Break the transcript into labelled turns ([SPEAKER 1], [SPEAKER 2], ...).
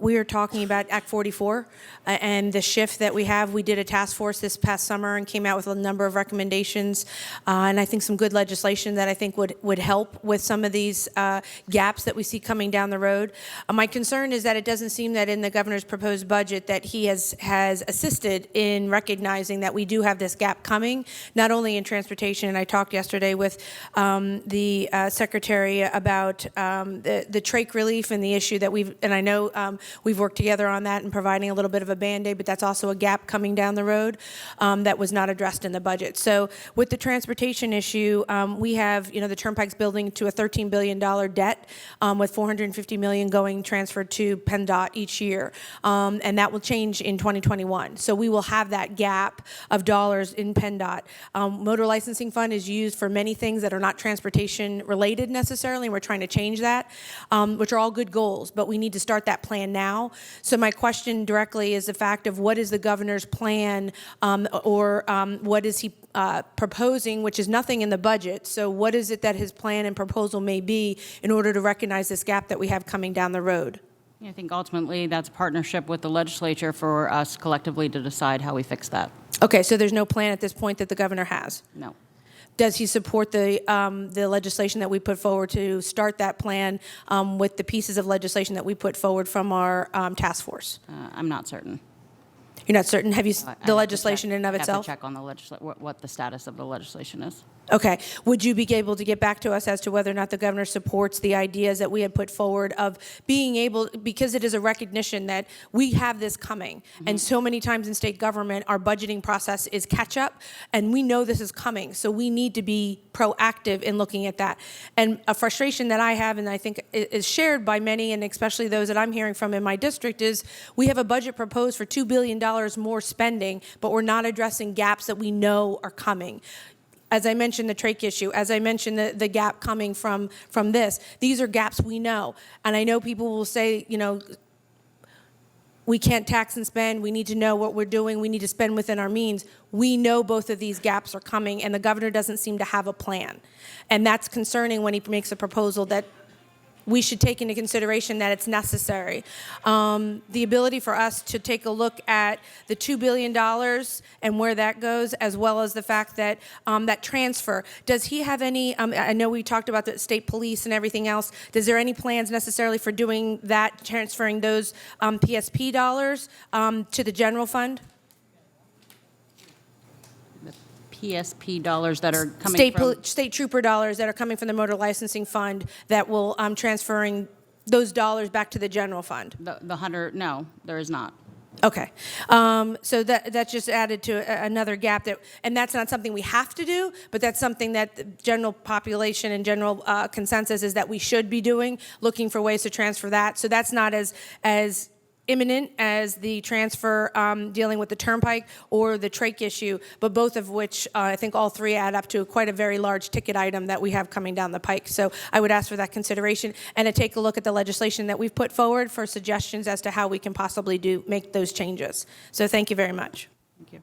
[SPEAKER 1] we are talking about Act 44 and the shift that we have. We did a task force this past summer and came out with a number of recommendations, and I think some good legislation that I think would help with some of these gaps that we see coming down the road. My concern is that it doesn't seem that in the governor's proposed budget that he has assisted in recognizing that we do have this gap coming, not only in transportation, and I talked yesterday with the secretary about the trach relief and the issue that and I know we've worked together on that and providing a little bit of a Band-Aid, but that's also a gap coming down the road that was not addressed in the budget. So with the transportation issue, we have, the Turnpike's building to a $13 billion debt with $450 million going transferred to PennDOT each year, and that will change in 2021. So we will have that gap of dollars in PennDOT. Motor licensing fund is used for many things that are not transportation related necessarily, and we're trying to change that, which are all good goals, but we need to start that plan now. So my question directly is the fact of what is the governor's plan, or what is he proposing, which is nothing in the budget. So what is it that his plan and proposal may be in order to recognize this gap that we have coming down the road?
[SPEAKER 2] I think ultimately that's a partnership with the legislature for us collectively to decide how we fix that.
[SPEAKER 1] Okay, so there's no plan at this point that the governor has?
[SPEAKER 2] No.
[SPEAKER 1] Does he support the legislation that we put forward to start that plan with the pieces of legislation that we put forward from our task force?
[SPEAKER 2] I'm not certain.
[SPEAKER 1] You're not certain? Have you the legislation
[SPEAKER 2] in
[SPEAKER 1] in and of itself?
[SPEAKER 2] I have to check on the what the status of the legislation is.
[SPEAKER 1] Okay. Would you be able to get back to us as to whether or not the governor supports the ideas that we had put forward of being able, because it is a recognition that we have this coming, and so many times in state government, our budgeting process is catch up, and we know this is coming, so we need to be proactive in looking at that. And a frustration that I have, and I think is shared by many, and especially those that I'm hearing from in my district, is we have a budget proposed for $2 billion more spending, but we're not addressing gaps that we know are coming. As I mentioned, the trach issue, as I mentioned, the gap coming from this, these are gaps we know. And I know people will say, we can't tax and spend, we need to know what we're doing, we need to spend within our means. We know both of these gaps are coming, and the governor doesn't seem to have a plan. And that's concerning when he makes a proposal that we should take into consideration that it's necessary. The ability for us to take a look at the $2 billion and where that goes, as well as the fact that that transfer. Does he have any, I know we talked about the state police and everything else, is there any plans necessarily for doing that, transferring those PSP dollars to the general fund?
[SPEAKER 2] PSP dollars that are coming from
[SPEAKER 1] state trooper dollars that are coming from the motor licensing fund that will transferring those dollars back to the general fund.
[SPEAKER 2] The 100? No, there is not.
[SPEAKER 1] Okay, so that's just added to another gap and that's not something we have to do, but that's something that the general population and general consensus is that we should be doing, looking for ways to transfer that. So that's not as imminent as the transfer dealing with the Turnpike or the trach issue, but both of which I think all three add up to quite a very large ticket item that we have coming down the pike. So I would ask for that consideration and to take a look at the legislation that we've put forward for suggestions as to how we can possibly make those changes. So thank you very much.